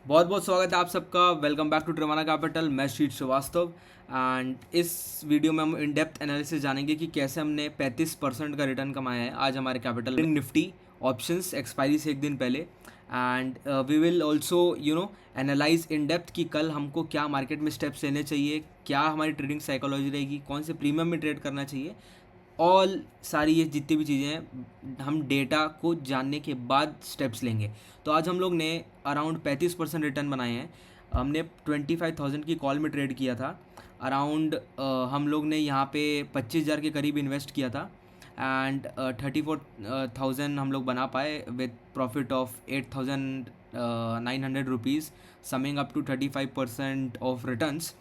बहुत बहुत स्वागत है आप सबका। Welcome back to Trevana Capital. मैं श्री श्रीवास्तव एंड इस वीडियो में हम इन डेप्थ एनालिसिस जानेंगे कि कैसे हमने 35% का रिटर्न कमाया है आज हमारे कैपिटल में। निफ्टी ऑप्शंस एक्सपायरी से एक दिन पहले and we will also analyse in depth कि कल हमको क्या मार्केट में स्टेप्स लेने चाहिए, क्या हमारी ट्रेडिंग साइकोलॉजी रहेगी, कौन से प्रीमियम में ट्रेड करना चाहिए। ऑल सारी ये जितनी भी चीज़ें हैं हम डेटा को जानने के बाद स्टेप्स लेंगे। तो आज हम लोग ने अराउंड 35% रिटर्न बनाए हैं। हमने 25,000 की कॉल में ट्रेड किया था। अराउंड हम लोग ने यहाँ पे 25,000 के करीब इन्वेस्ट किया था एंड 34,000 हम लोग बना पाए with profit of 8,900 rupees, summing up to 35% of returns.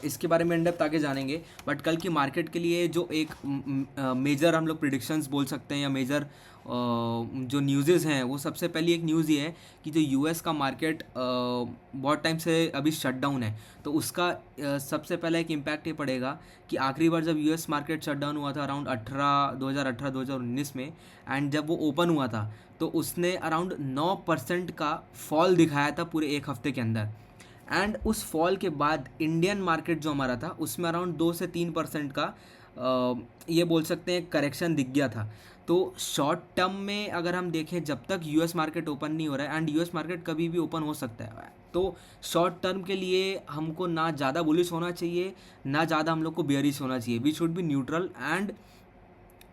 इसके बारे में इंडेप्थ आगे जानेंगे। बट कल की मार्केट के लिए जो एक मेजर हम लोग प्रिडिक्शंस बोल सकते हैं या मेजर जो न्यूज़ेज़ हैं, वो सबसे पहली एक न्यूज़ ये है कि जो यूएस का मार्केट बहुत टाइम से अभी शट डाउन है, तो उसका सबसे पहला एक इम्पैक्ट ये पड़ेगा कि आखिरी बार जब यूएस मार्केट शट डाउन हुआ था अराउंड 2018-2019 में, एंड जब वो ओपन हुआ था तो उसने अराउंड 9% का फॉल दिखाया था पूरे एक हफ्ते के अंदर। एंड उस फॉल के बाद इंडियन मार्केट जो हमारा था उसमें अराउंड 2 से 3% का ये बोल सकते हैं करेक्शन दिख गया था। तो शॉर्ट टर्म में अगर हम देखें, जब तक यूएस मार्केट ओपन नहीं हो रहा है, एंड यूएस मार्केट कभी भी ओपन हो सकता है, तो शॉर्ट टर्म के लिए हमको ना ज़्यादा बुलिश होना चाहिए ना ज़्यादा हम लोग को बेयरिश होना चाहिए। We should be neutral and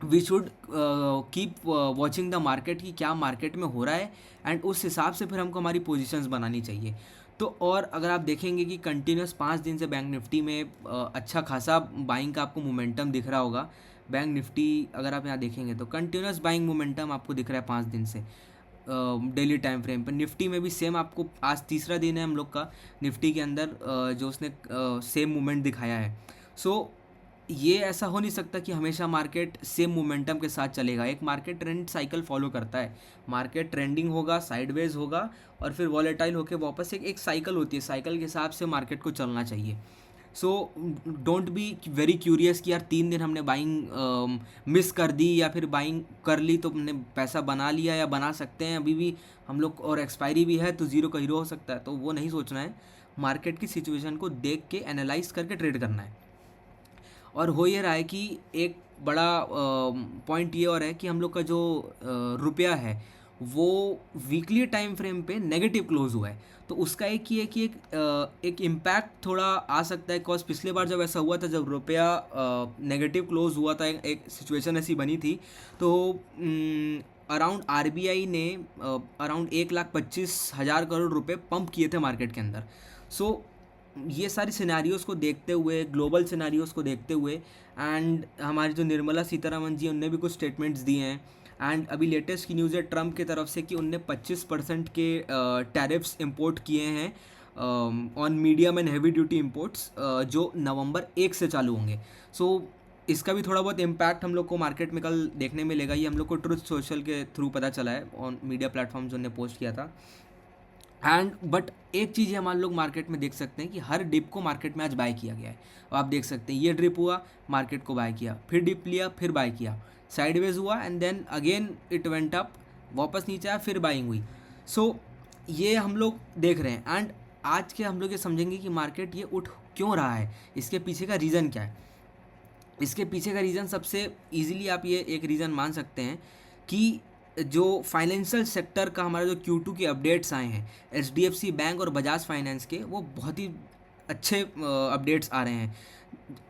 we should keep watching the market कि क्या मार्केट में हो रहा है, एंड उस हिसाब से फिर हमको हमारी पोजीशंस बनानी चाहिए। तो और अगर आप देखेंगे कि कंटिन्यूस 5 दिन से बैंक निफ्टी में अच्छा खासा बाइंग का आपको मोमेंटम दिख रहा होगा। बैंक निफ्टी अगर आप यहाँ देखेंगे तो कंटिन्यूस बाइंग मोमेंटम आपको दिख रहा है 5 दिन से डेली टाइम फ्रेम पर। निफ्टी में भी सेम आपको, आज तीसरा दिन है हम लोग का निफ्टी के अंदर जो उसने सेम मूवमेंट दिखाया है। सो ये ऐसा हो नहीं सकता कि हमेशा मार्केट सेम मोमेंटम के साथ चलेगा। एक मार्केट ट्रेंड साइकिल फॉलो करता है। मार्केट ट्रेंडिंग होगा, साइडवेज होगा और फिर वॉलेटाइल होकर वापस एक साइकिल होती है। साइकिल के हिसाब से मार्केट को चलना चाहिए। So don't be very curious कि यार 3 दिन हमने बाइंग मिस कर दी या फिर बाइंग कर ली तो हमने पैसा बना लिया या बना सकते हैं अभी भी हम लोग, और एक्सपायरी भी है तो ज़ीरो का हीरो हो सकता है। तो वो नहीं सोचना है। मार्केट की सिचुएशन को देख के एनालाइज करके ट्रेड करना है। और हो ये रहा है कि एक बड़ा पॉइंट ये और है कि हम लोग का जो रुपया है वो वीकली टाइम फ्रेम पे नेगेटिव क्लोज हुआ है। तो उसका एक ये कि एक इम्पैक्ट थोड़ा आ सकता है। बिकॉज पिछले बार जब ऐसा हुआ था, जब रुपया नेगेटिव क्लोज हुआ था, एक सिचुएशन ऐसी बनी थी, तो अराउंड आरबीआई ने अराउंड 1,25,000 करोड़ रुपए पंप किए थे मार्केट के अंदर। सो ये सारी सिनेरियोज़ को देखते हुए, ग्लोबल सिनेरियोज़ को देखते हुए, एंड हमारी जो निर्मला सीतारमन जी उनने भी कुछ स्टेटमेंट्स दिए हैं। एंड अभी लेटेस्ट की न्यूज़ है ट्रम्प की तरफ से कि उनने 25% के टैरिफ्स इंपोर्ट किए हैं on medium and heavy duty imports, जो नवंबर 1 से चालू होंगे। सो इसका भी थोड़ा बहुत इम्पैक्ट हम लोग को मार्केट में कल देखने मिलेगा। ये हम लोग को ट्रुथ सोशल के थ्रू पता चला है, ऑन मीडिया प्लेटफॉर्म जो उन्होंने पोस्ट किया था। एंड बट एक चीज़ हम लोग मार्केट में देख सकते हैं कि हर डिप को मार्केट में आज बाय किया गया है। आप देख सकते हैं ये डिप हुआ, मार्केट को बाय किया, फिर डिप लिया, फिर बाय किया, साइडवेज हुआ and then again it went up, वापस नीचे आया, फिर बाइंग हुई। सो ये हम लोग देख रहे हैं। एंड आज के हम लोग ये समझेंगे कि मार्केट ये उठ क्यों रहा है, इसके पीछे का रीज़न क्या है। इसके पीछे का रीज़न सबसे ईजिली आप ये एक रीज़न मान सकते हैं कि जो फाइनेंशियल सेक्टर का हमारा जो Q2 के अपडेट्स आए हैं, HDFC बैंक और बजाज फाइनेंस के, वो बहुत ही अच्छे अपडेट्स आ रहे हैं।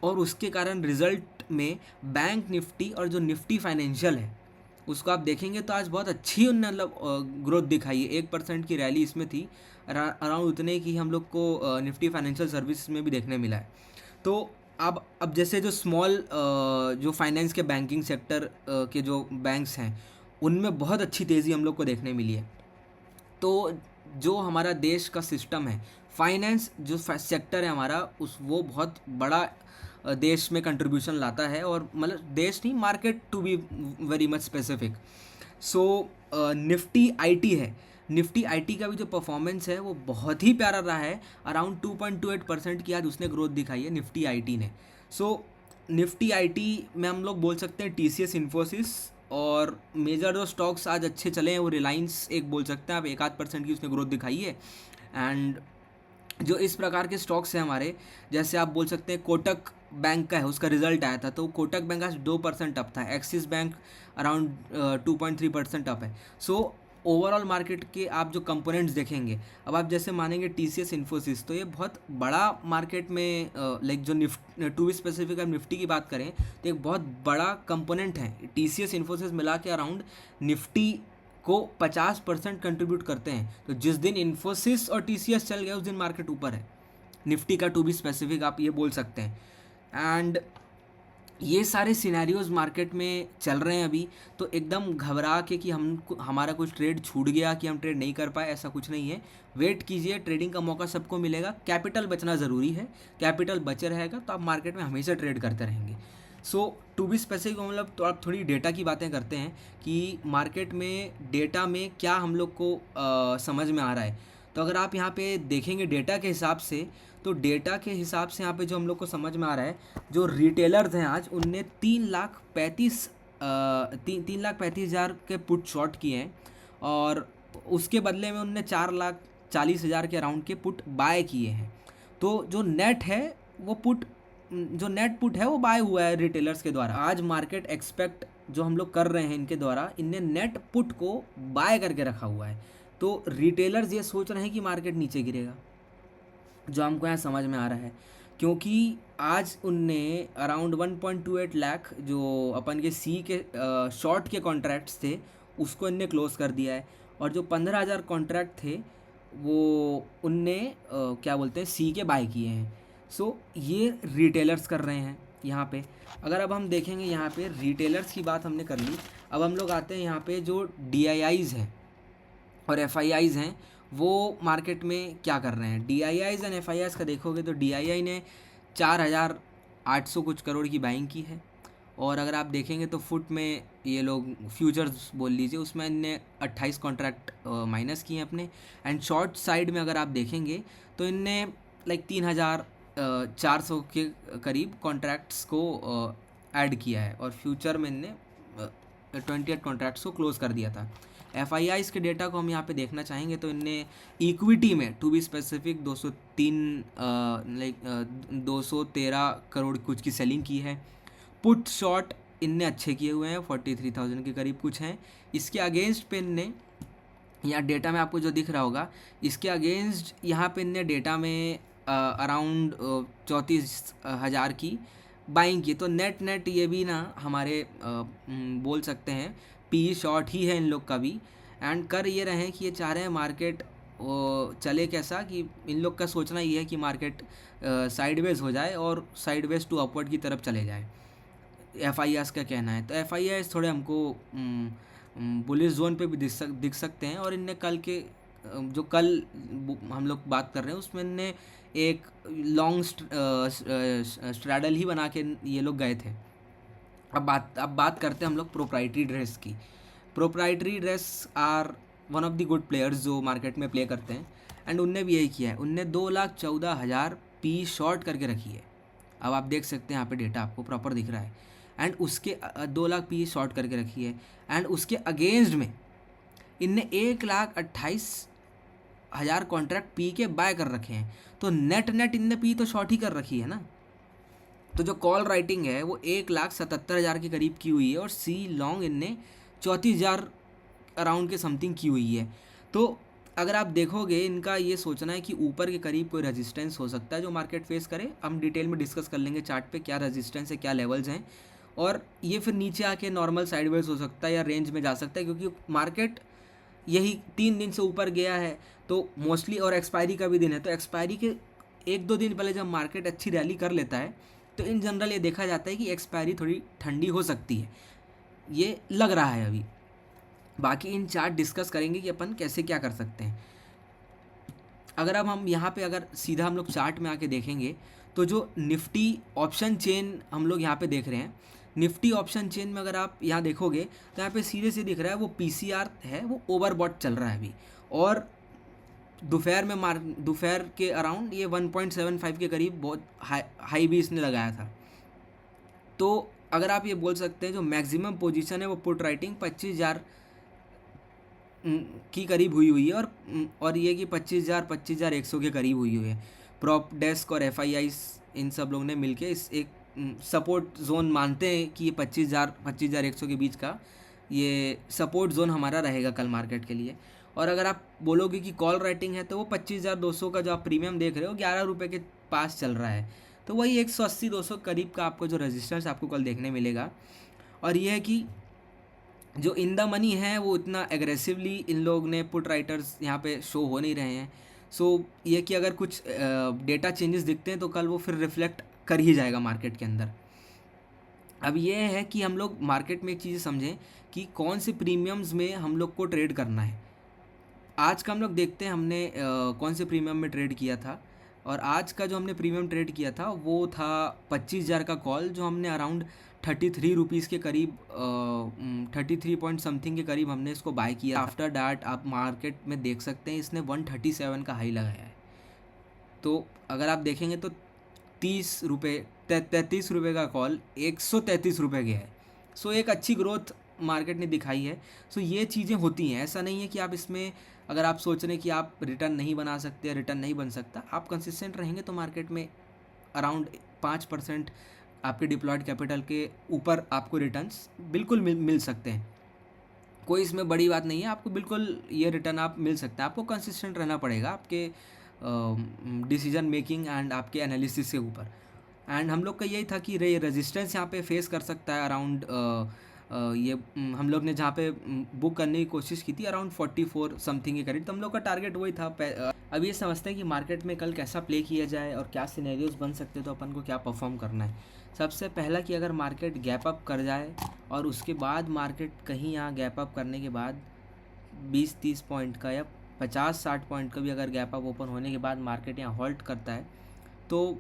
और उसके कारण रिज़ल्ट में बैंक निफ्टी और जो निफ्टी फाइनेंशियल है उसको आप देखेंगे तो आज बहुत अच्छी उन्होंने मतलब ग्रोथ दिखाई है। 1% की रैली इसमें थी, अराउंड उतने की हम लोग को निफ्टी फाइनेंशियल सर्विस में भी देखने मिला है। तो अब जैसे जो स्मॉल जो फाइनेंस के बैंकिंग सेक्टर के जो बैंक्स हैं उनमें बहुत अच्छी तेज़ी हम लोग को देखने मिली है। तो जो हमारा देश का सिस्टम है, फाइनेंस जो सेक्टर है हमारा, वो बहुत बड़ा देश में कंट्रीब्यूशन लाता है। और मतलब देश नहीं, market to be very much specific. So Nifty IT है, निफ्टी आईटी का भी जो परफॉर्मेंस है वो बहुत ही प्यारा रहा है। अराउंड 2.28% की आज उसने ग्रोथ दिखाई है निफ्टी आईटी ने। सो निफ्टी आईटी में हम लोग बोल सकते हैं TCS इन्फोसिस और मेजर जो स्टॉक्स आज अच्छे चले हैं वो रिलायंस एक बोल सकते हैं आप, 1-8% की उसने ग्रोथ दिखाई है। एंड जो इस प्रकार के स्टॉक्स हैं हमारे, जैसे आप बोल सकते हैं कोटक बैंक का है, उसका रिजल्ट आया था तो कोटक बैंक आज 2% अप था, एक्सिस बैंक अराउंड 2.3% अप है। सो ओवरऑल मार्केट के आप जो कंपोनेंट्स देखेंगे, अब आप जैसे मानेंगे TCS इन्फोसिस, तो ये बहुत बड़ा मार्केट में लाइक जो टू बी स्पेसिफिक हम निफ्टी की बात करें तो एक बहुत बड़ा कंपोनेंट है। TCS इन्फोसिस मिला के अराउंड निफ्टी को 50% कंट्रीब्यूट करते हैं। तो जिस दिन इन्फोसिस और TCS चल गया उस दिन मार्केट ऊपर है, निफ्टी का टू बी स्पेसिफिक आप ये बोल सकते हैं। एंड ये सारे सिनेरियोज मार्केट में चल रहे हैं अभी, तो एकदम घबरा के कि हमारा कुछ ट्रेड छूट गया कि हम ट्रेड नहीं कर पाए, ऐसा कुछ नहीं है। वेट कीजिए, ट्रेडिंग का मौका सबको मिलेगा, कैपिटल बचना ज़रूरी है। कैपिटल बचे रहेगा तो आप मार्केट में हमेशा ट्रेड करते रहेंगे। सो टू बी स्पेसिफिक मतलब तो आप थोड़ी डेटा की बातें करते हैं कि मार्केट में डेटा में क्या हम लोग को समझ में आ रहा है। तो अगर आप यहाँ पे देखेंगे डेटा के हिसाब से, तो डेटा के हिसाब से यहाँ पे जो हम लोग को समझ में आ रहा है, जो रिटेलर्स हैं आज उनने 3,35,000 के पुट शॉर्ट किए हैं और उसके बदले में उनने 4,40,000 के अराउंड के पुट बाय किए हैं। तो जो नेट है वो पुट, जो नेट पुट है वो बाय हुआ है रिटेलर्स के द्वारा। आज मार्केट एक्सपेक्ट जो हम लोग कर रहे हैं इनके द्वारा, इनने नेट पुट को बाय करके रखा हुआ है। तो रिटेलर्स ये सोच रहे हैं कि मार्केट नीचे गिरेगा, जो हमको यहाँ समझ में आ रहा है, क्योंकि आज उनने अराउंड 1.28 लाख जो अपन के सी के शॉर्ट के कॉन्ट्रैक्ट्स थे उसको इनने क्लोज कर दिया है, और जो 15,000 कॉन्ट्रैक्ट थे वो उनने क्या बोलते हैं सी के बाय किए हैं। सो ये रिटेलर्स कर रहे हैं यहाँ पे। अगर अब हम देखेंगे यहाँ पे रिटेलर्स की बात हमने कर ली, अब हम लोग आते हैं यहाँ पे जो DIIs हैं और FIIs हैं वो मार्केट में क्या कर रहे हैं। DIIs एंड FIIs का देखोगे तो DII ने 4,800 कुछ करोड़ की बाइंग की है, और अगर आप देखेंगे तो फुट में ये लोग फ्यूचर्स बोल लीजिए उसमें इनने 28 कॉन्ट्रैक्ट माइनस किए हैं अपने। एंड शॉर्ट साइड में अगर आप देखेंगे तो इनने लाइक 3,400 के करीब कॉन्ट्रैक्ट्स को ऐड किया है, और फ्यूचर में इनने 28 कॉन्ट्रैक्ट्स को क्लोज कर दिया था। FIIs के डेटा को हम यहाँ पे देखना चाहेंगे तो इनने इक्विटी में टू बी स्पेसिफिक 213 करोड़ कुछ की सेलिंग की है। पुट शॉर्ट इनने अच्छे किए हुए हैं, 43,000 के करीब कुछ हैं। इसके अगेंस्ट पे इनने यहाँ डेटा में आपको जो दिख रहा होगा, इसके अगेंस्ट यहाँ पे इनने डेटा में अराउंड 34,000 की बाइंग की। तो नेट ये भी ना हमारे बोल सकते हैं PE शॉर्ट ही है इन लोग का भी। एंड कर ये रहे हैं कि ये चाह रहे हैं मार्केट चले कैसा, कि इन लोग का सोचना ये है कि मार्केट साइडवेज हो जाए और साइडवेज टू अपवर्ड की तरफ चले जाए। FIIs का कहना है। तो FIIs थोड़े हमको बुलिश जोन पे भी दिख सकते हैं, और इनने कल के जो कल हम लोग बात कर रहे हैं उसमें इनने एक लॉन्ग स्ट्रैडल ही बना के ये लोग गए थे। अब बात करते हैं हम लोग प्रोप्राइटरी ड्रेस की। Proprietary dress are one of the good players जो मार्केट में प्ले करते हैं, एंड उनने भी यही किया है। उनने 2,14,000 PE शॉर्ट करके रखी है। अब आप देख सकते हैं यहाँ पे डेटा आपको प्रॉपर दिख रहा है। एंड उसके 2 लाख PE शॉर्ट करके रखी है, एंड उसके अगेंस्ट में इनने 1,28,000 कॉन्ट्रैक्ट PE के बाय कर रखे हैं। तो नेट इनने PE तो शॉर्ट ही कर रखी है ना। तो जो कॉल राइटिंग है वो 1,77,000 के करीब की हुई है, और सी लॉन्ग इनने 34,000 अराउंड के समथिंग की हुई है। तो अगर आप देखोगे इनका ये सोचना है कि ऊपर के करीब कोई रेजिस्टेंस हो सकता है जो मार्केट फेस करे। हम डिटेल में डिस्कस कर लेंगे चार्ट पे क्या रेजिस्टेंस है, क्या लेवल्स हैं, और ये फिर नीचे आके नॉर्मल साइडवेज हो सकता है या रेंज में जा सकता है, क्योंकि मार्केट यही 3 दिन से ऊपर गया है तो मोस्टली, और एक्सपायरी का भी दिन है। तो एक्सपायरी के 1-2 दिन पहले जब मार्केट अच्छी रैली कर लेता है तो इन जनरल ये देखा जाता है कि एक्सपायरी थोड़ी ठंडी हो सकती है, ये लग रहा है अभी। बाकी इन चार्ट डिस्कस करेंगे कि अपन कैसे क्या कर सकते हैं। अगर अब हम यहाँ पे अगर सीधा हम लोग चार्ट में आके देखेंगे तो जो निफ्टी ऑप्शन चेन हम लोग यहाँ पे देख रहे हैं, निफ्टी ऑप्शन चेन में अगर आप यहाँ देखोगे तो यहाँ पे सीधे से दिख रहा है वो PCR है, वो ओवरबॉट चल रहा है अभी, और दोपहर के अराउंड ये 1.75 के करीब बहुत हाई भी इसने लगाया था। तो अगर आप ये बोल सकते हैं जो मैक्सिमम पोजीशन है वो पुट राइटिंग 25,000 की करीब हुई है, और ये कि 25,100 के करीब हुई है। प्रॉप डेस्क और एफ इन सब लोगों ने मिलके इस एक सपोर्ट जोन मानते हैं कि ये 25,100 के बीच का ये सपोर्ट जोन हमारा रहेगा कल मार्केट के लिए। और अगर आप बोलोगे कि कॉल राइटिंग है तो वो 25,200 का जो आप प्रीमियम देख रहे हो 11 रुपये के पास चल रहा है, तो वही 180-200 करीब का आपको जो रेजिस्टेंस आपको कल देखने मिलेगा। और ये है कि जो इन द मनी है वो इतना एग्रेसिवली इन लोग ने पुट राइटर्स यहाँ पे शो हो नहीं रहे हैं। सो ये कि अगर कुछ डेटा चेंजेस दिखते हैं तो कल वो फिर रिफ्लेक्ट कर ही जाएगा मार्केट के अंदर। अब ये है कि हम लोग मार्केट में एक चीज़ समझें कि कौन से प्रीमियम्स में हम लोग को ट्रेड करना है। आज का हम लोग देखते हैं हमने कौन से प्रीमियम में ट्रेड किया था, और आज का जो हमने प्रीमियम ट्रेड किया था वो था 25,000 का कॉल, जो हमने अराउंड 33 रुपीज़ के करीब 33 पॉइंट समथिंग के करीब हमने इसको बाय किया। आफ्टर डैट आप मार्केट में देख सकते हैं इसने 137 का हाई लगाया है। तो अगर आप देखेंगे तो 33 रुपये का कॉल 133 रुपये गया है। सो एक अच्छी ग्रोथ मार्केट ने दिखाई है। सो ये चीज़ें होती हैं, ऐसा नहीं है कि आप इसमें अगर आप सोच रहे हैं कि आप रिटर्न नहीं बना सकते, रिटर्न नहीं बन सकता, आप कंसिस्टेंट रहेंगे तो मार्केट में अराउंड 5% आपके डिप्लॉयड कैपिटल के ऊपर आपको रिटर्न्स बिल्कुल मिल सकते हैं। कोई इसमें बड़ी बात नहीं है, आपको बिल्कुल ये रिटर्न आप मिल सकते हैं। आपको कंसिस्टेंट रहना पड़ेगा आपके डिसीजन मेकिंग एंड आपके एनालिसिस के ऊपर। एंड हम लोग का यही था कि रेजिस्टेंस यहाँ पे फेस कर सकता है अराउंड ये हम लोग ने जहाँ पे बुक करने की कोशिश की थी अराउंड 44 समथिंग के करीब, तो हम लोग का टारगेट वही था। अब ये समझते हैं कि मार्केट में कल कैसा प्ले किया जाए और क्या सिनेरियोज बन सकते, तो अपन को क्या परफॉर्म करना है। सबसे पहला कि अगर मार्केट गैप अप कर जाए और उसके बाद मार्केट कहीं यहाँ गैप अप करने के बाद 20-30 पॉइंट का या 50-60 पॉइंट का भी अगर गैप अप ओपन होने के बाद मार्केट यहाँ हॉल्ट करता है, तो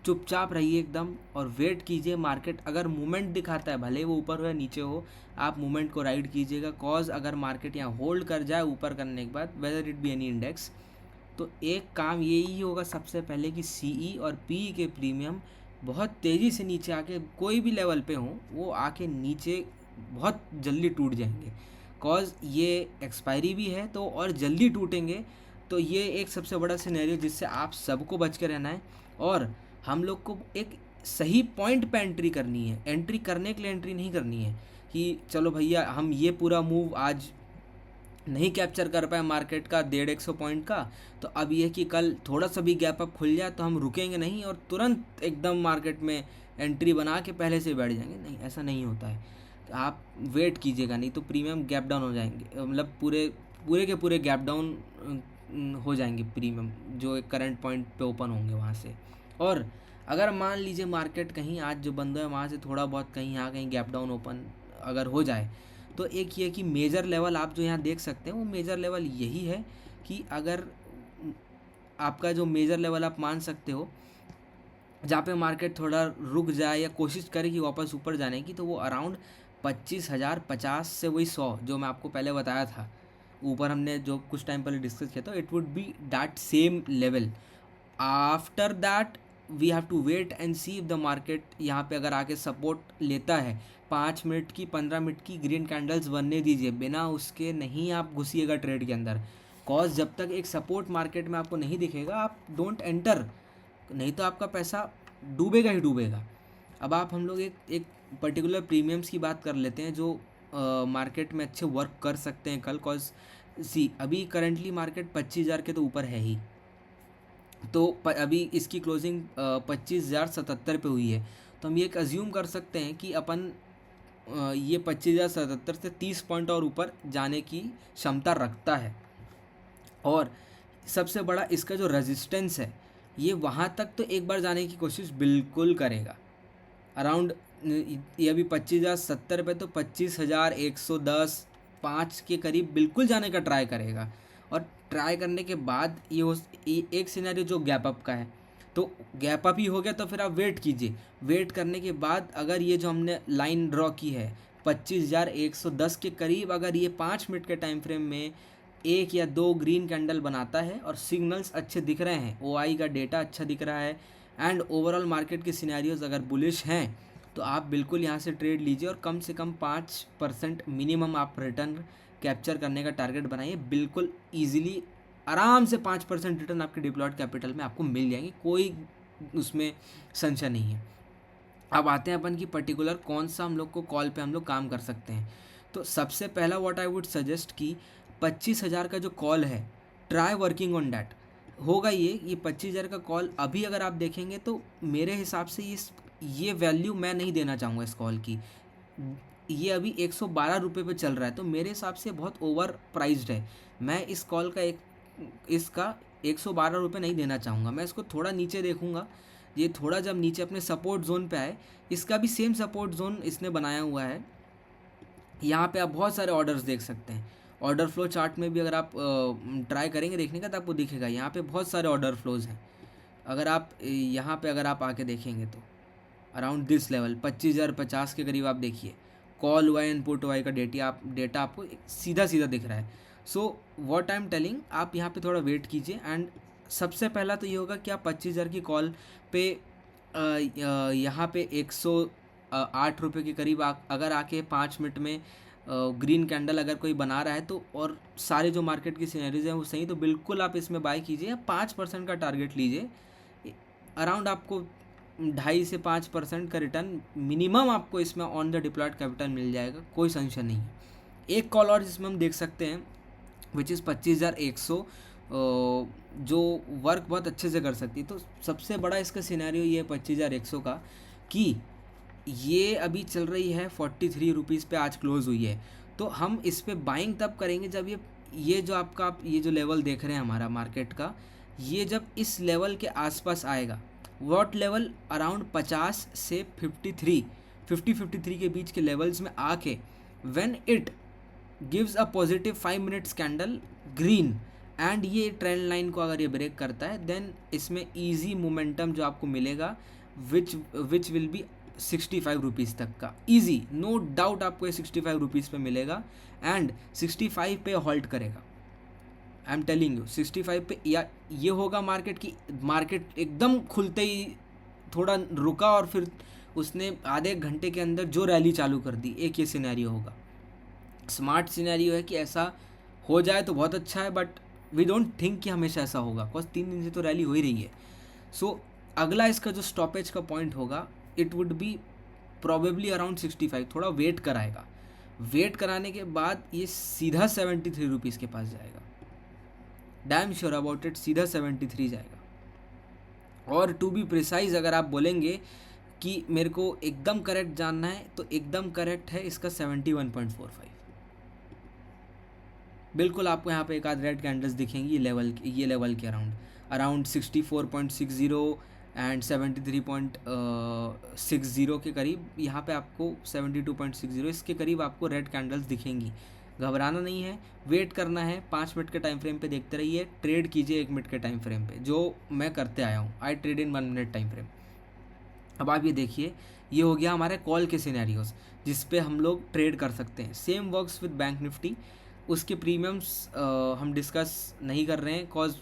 चुपचाप रहिए एकदम और वेट कीजिए। मार्केट अगर मूवमेंट दिखाता है, भले वो ऊपर हो या नीचे हो, आप मूवमेंट को राइड कीजिएगा। कॉज अगर मार्केट यहाँ होल्ड कर जाए ऊपर करने के बाद, whether it be any index, तो एक काम यही होगा सबसे पहले कि CE और PE के प्रीमियम बहुत तेज़ी से नीचे आके कोई भी लेवल पे हो, वो आके नीचे बहुत जल्दी टूट जाएंगे। कॉज ये एक्सपायरी भी है तो और जल्दी टूटेंगे। तो ये एक सबसे बड़ा सिनेरियो जिससे आप सबको बच के रहना है। और हम लोग को एक सही पॉइंट पे एंट्री करनी है। एंट्री करने के लिए एंट्री नहीं करनी है कि चलो भैया हम ये पूरा मूव आज नहीं कैप्चर कर पाए मार्केट का 150 पॉइंट का, तो अब ये कि कल थोड़ा सा भी गैप अप खुल जाए तो हम रुकेंगे नहीं और तुरंत एकदम मार्केट में एंट्री बना के पहले से बैठ जाएंगे। नहीं, ऐसा नहीं होता है। तो आप वेट कीजिएगा, नहीं तो प्रीमियम गैप डाउन हो जाएंगे, मतलब पूरे के पूरे गैप डाउन हो जाएंगे प्रीमियम जो एक करंट पॉइंट पे ओपन होंगे वहाँ से। और अगर मान लीजिए मार्केट कहीं आज जो बंद है वहाँ से थोड़ा बहुत कहीं यहाँ कहीं गैप डाउन ओपन अगर हो जाए, तो एक ये कि मेजर लेवल आप जो यहाँ देख सकते हैं वो मेजर लेवल यही है कि अगर आपका जो मेजर लेवल आप मान सकते हो जहाँ पे मार्केट थोड़ा रुक जाए या कोशिश करे कि वापस ऊपर जाने की, तो वो अराउंड 25,050 से वही 100 जो मैं आपको पहले बताया था ऊपर हमने जो कुछ टाइम पहले डिस्कस किया था, it would be that same level. After that we have to wait and see if the market यहाँ पे अगर आके सपोर्ट लेता है। 5 मिनट की 15 मिनट की ग्रीन कैंडल्स बनने दीजिए, बिना उसके नहीं आप घुसिएगा ट्रेड के अंदर। कॉज जब तक एक सपोर्ट मार्केट में आपको नहीं दिखेगा आप डोंट एंटर, नहीं तो आपका पैसा डूबेगा ही डूबेगा। अब आप हम लोग एक पर्टिकुलर प्रीमियम्स की बात कर लेते हैं जो मार्केट में अच्छे वर्क कर सकते हैं कल। कॉज अभी करंटली मार्केट 25,000 के तो ऊपर है ही, तो अभी इसकी क्लोजिंग 25,077 पे हुई है। तो हम ये अज्यूम कर सकते हैं कि अपन ये 25,077 से 30 पॉइंट और ऊपर जाने की क्षमता रखता है। और सबसे बड़ा इसका जो रेजिस्टेंस है ये वहाँ तक तो एक बार जाने की कोशिश बिल्कुल करेगा। अराउंड ये अभी 25,070 पे, तो 25,110 5 के करीब बिल्कुल जाने का ट्राई करेगा। और ट्राई करने के बाद ये एक सिनेरियो जो गैप अप का है, तो गैप अप ही हो गया तो फिर आप वेट कीजिए। वेट करने के बाद अगर ये जो हमने लाइन ड्रॉ की है 25,110 के करीब, अगर ये 5 मिनट के टाइम फ्रेम में 1 या 2 ग्रीन कैंडल बनाता है और सिग्नल्स अच्छे दिख रहे हैं, OI का डेटा अच्छा दिख रहा है एंड ओवरऑल मार्केट के सिनेरियोज अगर बुलिश हैं, तो आप बिल्कुल यहाँ से ट्रेड लीजिए और कम से कम 5% मिनिमम आप रिटर्न कैप्चर करने का टारगेट बनाइए। बिल्कुल ईजिली आराम से 5% रिटर्न आपके डिप्लॉयड कैपिटल में आपको मिल जाएंगे, कोई उसमें संशय नहीं है। अब आते हैं अपन की पर्टिकुलर कौन सा हम लोग को कॉल पे हम लोग काम कर सकते हैं। तो सबसे पहला व्हाट आई वुड सजेस्ट कि 25,000 का जो कॉल है, ट्राई वर्किंग ऑन डैट। होगा ये 25,000 का कॉल अभी अगर आप देखेंगे तो मेरे हिसाब से ये वैल्यू मैं नहीं देना चाहूँगा इस कॉल की। ये अभी 112 रुपये पे चल रहा है, तो मेरे हिसाब से बहुत ओवर प्राइज्ड है। मैं इस कॉल का इसका 112 रुपये नहीं देना चाहूँगा। मैं इसको थोड़ा नीचे देखूँगा। ये थोड़ा जब नीचे अपने सपोर्ट जोन पे आए, इसका भी सेम सपोर्ट जोन इसने बनाया हुआ है। यहाँ पे आप बहुत सारे ऑर्डर्स देख सकते हैं। ऑर्डर फ्लो चार्ट में भी अगर आप ट्राई करेंगे देखने का तो आपको दिखेगा यहाँ पे बहुत सारे ऑर्डर फ्लोज हैं। अगर आप यहाँ पे अगर आप आके देखेंगे तो अराउंड दिस लेवल 25,050 के करीब आप देखिए कॉल हुआ है, इनपुट हुआ है का डेटा आपको सीधा सीधा दिख रहा है। So what I am telling, आप यहाँ पे थोड़ा वेट कीजिए। एंड सबसे पहला तो ये होगा कि आप 25,000 की कॉल पे यहाँ पे 108 रुपये के करीब अगर आके 5 मिनट में ग्रीन कैंडल अगर कोई बना रहा है तो, और सारे जो मार्केट की सिनेरियोज हैं वो सही, तो बिल्कुल आप इसमें बाय कीजिए। 5% का टारगेट लीजिए। अराउंड आपको 2.5 से 5% का रिटर्न मिनिमम आपको इसमें ऑन द डिप्लॉयड कैपिटल मिल जाएगा, कोई संशय नहीं है। एक कॉल और जिसमें हम देख सकते हैं विच इज़ 25,100, जो वर्क बहुत अच्छे से कर सकती है। तो सबसे बड़ा इसका सिनेरियो ये है 25,100 का कि ये अभी चल रही है 43 रुपीज़ पे आज क्लोज़ हुई है। तो हम इस पे बाइंग तब करेंगे जब ये जो आपका ये जो लेवल देख रहे हैं हमारा मार्केट का, ये जब इस लेवल के आसपास आएगा। व्हाट लेवल, अराउंड 50 से 53 के बीच के लेवल्स में आके when it gives a positive 5 minutes candle green and ये ट्रेंड लाइन को अगर ये ब्रेक करता है, देन इसमें ईजी मोमेंटम जो आपको मिलेगा विच विल बी 65 रुपीज़ तक का ईजी, नो डाउट आपको ये 65 रुपीज़ पे मिलेगा एंड 65 पे हॉल्ट करेगा। आई एम टेलिंग यू 65 पे, या ये होगा मार्केट एकदम खुलते ही थोड़ा रुका और फिर उसने आधे घंटे के अंदर जो रैली चालू कर दी, एक ये सिनेरियो होगा। स्मार्ट सिनेरियो है कि ऐसा हो जाए तो बहुत अच्छा है, बट वी डोंट थिंक कि हमेशा ऐसा होगा, बिकॉज 3 दिन से तो रैली हो ही रही है। सो अगला इसका जो स्टॉपेज का पॉइंट होगा, it would B probably around 65। थोड़ा वेट कराएगा, वेट कराने के बाद ये सीधा 73 रुपीज़ के पास जाएगा। डैम श्योर अबाउट इट, सीधा 73 जाएगा। और टू बी प्रिसाइज अगर आप बोलेंगे कि मेरे को एकदम करेक्ट जानना है, तो एकदम करेक्ट है इसका 71.45। बिल्कुल आपको यहाँ पे एक आध रेड कैंडल्स दिखेंगी ये लेवल के अराउंड 64.60 एंड 73.60 के करीब। यहाँ पे आपको 72.60 इसके करीब आपको रेड कैंडल्स दिखेंगी। घबराना नहीं है, वेट करना है। 5 मिनट के टाइम फ्रेम पे देखते रहिए, ट्रेड कीजिए 1 मिनट के टाइम फ्रेम पे, जो मैं करते आया हूँ। I trade in 1 minute time frame. अब आप ये देखिए, ये हो गया हमारे कॉल के सिनेरियोज जिस पे हम लोग ट्रेड कर सकते हैं। Same works with bank Nifty. उसके प्रीमियम्स हम डिस्कस नहीं कर रहे हैं कॉज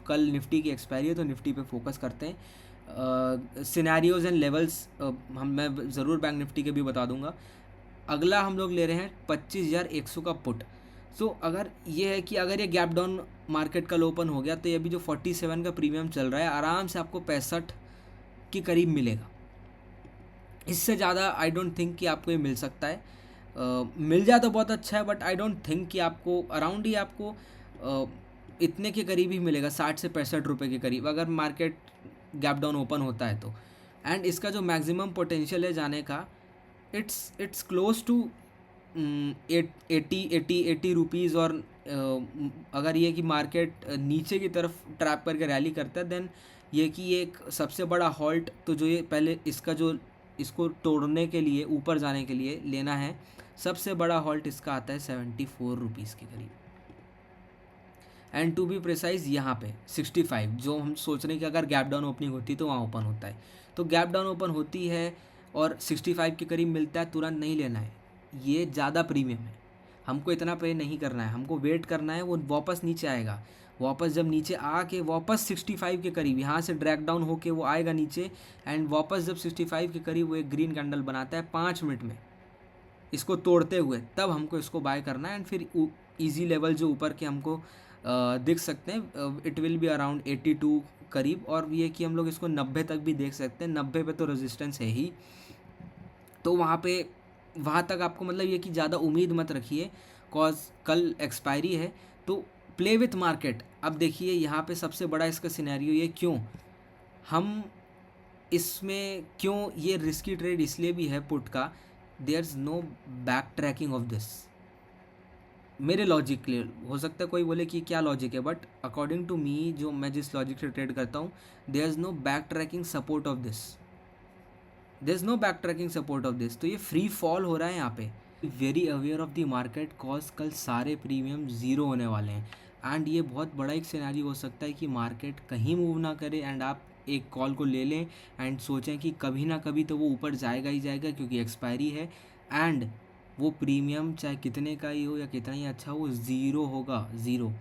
कल निफ्टी की एक्सपायरी है, तो निफ्टी पे फोकस करते हैं। सिनेरियोज एंड लेवल्स मैं ज़रूर बैंक निफ्टी के भी बता दूंगा। अगला हम लोग ले रहे हैं 25,100 का पुट। सो अगर ये है कि अगर ये गैप डाउन मार्केट कल ओपन हो गया, तो ये अभी जो 47 का प्रीमियम चल रहा है, आराम से आपको 65 के करीब मिलेगा। इससे ज़्यादा आई डोंट थिंक कि आपको ये मिल सकता है। मिल जाए तो बहुत अच्छा है, बट आई डोंट थिंक कि आपको अराउंड ही आपको इतने के करीब ही मिलेगा, 60 से 65 रुपये के करीब, अगर मार्केट गैप डाउन ओपन होता है तो। एंड इसका जो मैक्सिमम पोटेंशियल है जाने का, इट्स क्लोज टू 80 रुपीज़। और अगर ये कि मार्केट नीचे की तरफ ट्रैप करके रैली करता है, देन ये कि ये एक सबसे बड़ा हॉल्ट, तो जो ये पहले इसको तोड़ने के लिए, ऊपर जाने के लिए लेना है, सबसे बड़ा हॉल्ट इसका आता है 74 रुपीज़ के करीब। एंड टू बी प्रिसाइज यहाँ पे 65, जो हम सोच रहे हैं कि अगर गैप डाउन ओपनिंग होती तो वहाँ ओपन होता है, तो गैप डाउन ओपन होती है और 65 के करीब मिलता है, तुरंत नहीं लेना है, ये ज़्यादा प्रीमियम है। हमको इतना पे नहीं करना है, हमको वेट करना है, वो वापस नीचे आएगा। वापस जब नीचे आके वापस 65 के करीब यहाँ से ड्रैग डाउन होके वो आएगा नीचे, एंड वापस जब 65 के करीब वो एक ग्रीन कैंडल बनाता है 5 मिनट में इसको तोड़ते हुए, तब हमको इसको बाय करना है। एंड फिर इजी लेवल जो ऊपर के हमको दिख सकते हैं, इट विल बी अराउंड 82 करीब, और ये कि हम लोग इसको 90 तक भी देख सकते हैं। 90 पे तो रेजिस्टेंस है ही, तो वहाँ तक आपको मतलब ये कि ज़्यादा उम्मीद मत रखिए, कॉज कल एक्सपायरी है। तो प्ले विथ मार्केट। अब देखिए यहाँ पे सबसे बड़ा इसका सिनेरियो ये क्यों हम इसमें क्यों ये रिस्की ट्रेड इसलिए भी है पुट का, there is no back tracking of this. मेरे लॉजिक क्लियर हो सकता है, कोई बोले कि क्या लॉजिक है, बट अकॉर्डिंग टू मी जो मैं जिस लॉजिक से ट्रेड करता हूँ, there is no back tracking support of this, there is no back tracking support of this. तो ये फ्री फॉल हो रहा है यहाँ पे। Very aware of the market, cause कल सारे प्रीमियम ज़ीरो होने वाले हैं, एंड ये बहुत बड़ा एक सिनेरियो हो सकता है कि मार्केट कहीं मूव ना करे एंड आप एक कॉल को ले लें एंड सोचें कि कभी ना कभी तो वो ऊपर जाएगा ही जाएगा, क्योंकि एक्सपायरी है, एंड वो प्रीमियम चाहे कितने का ही हो या कितना ही अच्छा हो, वो ज़ीरो होगा, zero.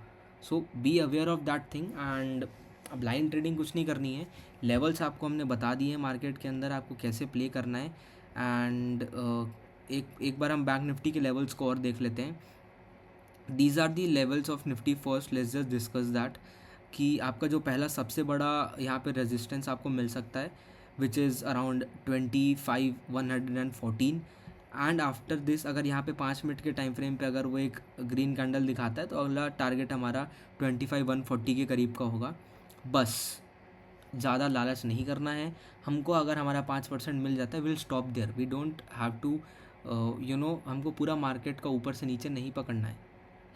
So be aware of that thing. And blind trading कुछ नहीं करनी है, लेवल्स आपको हमने बता दिए हैं मार्केट के अंदर आपको कैसे प्ले करना है। एंड एक बार हम बैंक निफ्टी के लेवल्स को और देख लेते हैं। These are the levels of Nifty first, let's just discuss that, कि आपका जो पहला सबसे बड़ा यहाँ पे रेजिस्टेंस आपको मिल सकता है, which is around 25,114, and after this अगर यहाँ पे 5 मिनट के टाइम फ्रेम पे अगर वो एक ग्रीन कैंडल दिखाता है, तो अगला टारगेट हमारा 25,140 के करीब का होगा। बस ज़्यादा लालच नहीं करना है हमको। अगर हमारा 5% मिल जाता है, will stop there, we don't have to हमको पूरा मार्केट का ऊपर से नीचे नहीं पकड़ना है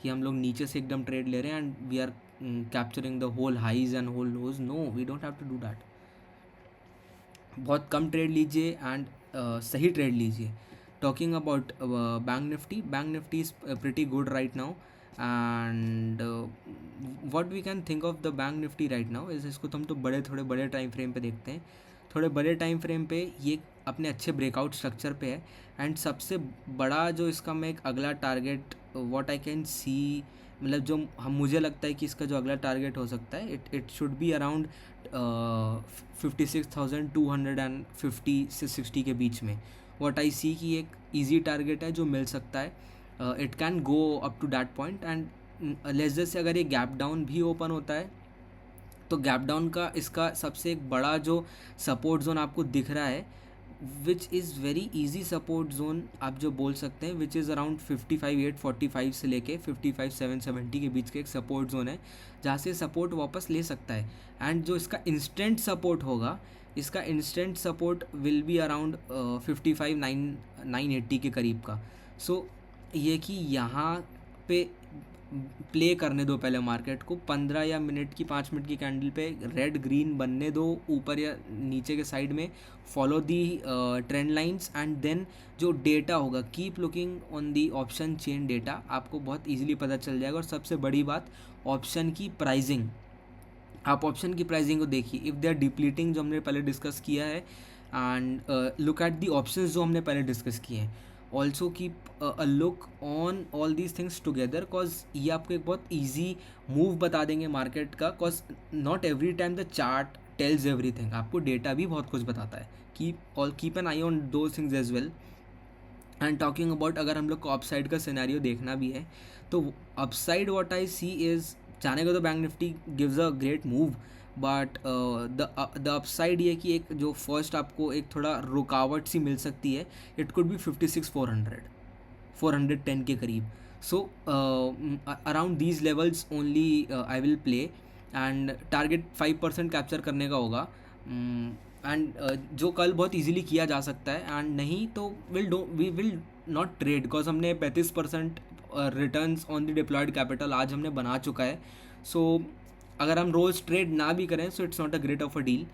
कि हम लोग नीचे से एकदम ट्रेड ले रहे हैं and we are capturing the whole highs and whole lows. No, we don't have to do that. बहुत कम ट्रेड लीजिए एंड सही ट्रेड लीजिए। Talking about bank Nifty is pretty good right now, and what we can think of the bank Nifty right now is, इसको तो हम तो थोड़े बड़े टाइम फ्रेम पे देखते हैं। थोड़े बड़े टाइम फ्रेम पे ये अपने अच्छे ब्रेकआउट स्ट्रक्चर पे है, एंड सबसे बड़ा जो इसका मैं एक अगला target what I can see, मतलब जो मुझे लगता है कि इसका जो अगला टारगेट हो सकता है, इट शुड बी अराउंड 56,250 से 60 के बीच में। व्हाट आई सी कि एक ईजी टारगेट है जो मिल सकता है, it can go up to that point. And less से अगर ये गैप डाउन भी ओपन होता है, तो गैप डाउन का इसका सबसे एक बड़ा जो सपोर्ट जोन आपको दिख रहा है, which is very easy support zone आप जो बोल सकते हैं, विच इज़ अराउंड 55,845 से लेके 55,770 के बीच के एक सपोर्ट जोन है, जहाँ से सपोर्ट वापस ले सकता है। एंड जो इसका इंस्टेंट सपोर्ट होगा, इसका instant support will be around 55,980 के करीब का। सो ये कि यहाँ पे प्ले करने दो पहले मार्केट को, 15 या मिनट की 5 मिनट की कैंडल पे रेड ग्रीन बनने दो ऊपर या नीचे के साइड में, follow the trend lines, and then जो डेटा होगा, keep looking on the option chain data, आपको बहुत इजीली पता चल जाएगा। और सबसे बड़ी बात, ऑप्शन की प्राइसिंग, आप ऑप्शन की प्राइसिंग को देखिए, इफ़ दे आर डिप्लीटिंग जो हमने पहले डिस्कस किया है, and look at the options जो हमने पहले डिस्कस किए हैं। Also keep a look on all these things together, cause ये आपको एक बहुत ईजी मूव बता देंगे मार्केट का, cause not every time the chart tells everything, आपको डेटा भी बहुत कुछ बताता है। कीप एन आई ऑन दो things as well. And talking about अगर हम लोग को अपसाइड का सिनेरियो देखना भी है, तो upside what I see is, जाने को तो bank Nifty gives a great move, but the upside ये कि एक जो फर्स्ट आपको एक थोड़ा रुकावट सी मिल सकती है, इट कुड बी 56,400 410 के करीब। So around these levels only I will play, and target 5% capture करने का होगा, एंड जो कल बहुत इजीली किया जा सकता है, एंड नहीं तो we will not trade, because हमने 35% returns on the deployed capital आज हमने बना चुका है। सो अगर हम रोज़ ट्रेड ना भी करें, so it's not a great of a deal.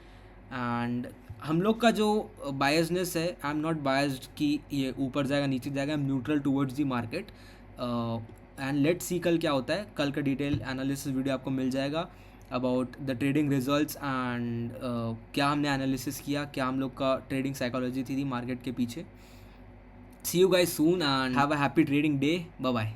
And हम लोग का जो बायसनेस है, आई एम नॉट बायस्ड कि ये ऊपर जाएगा नीचे जाएगा, I am neutral towards the market, and let's see कल क्या होता है। कल का डिटेल एनालिसिस वीडियो आपको मिल जाएगा about the trading results, and क्या हमने एनालिसिस किया, क्या हम लोग का ट्रेडिंग साइकोलॉजी थी मार्केट के पीछे। See you guys soon and have a happy trading day, bye bye.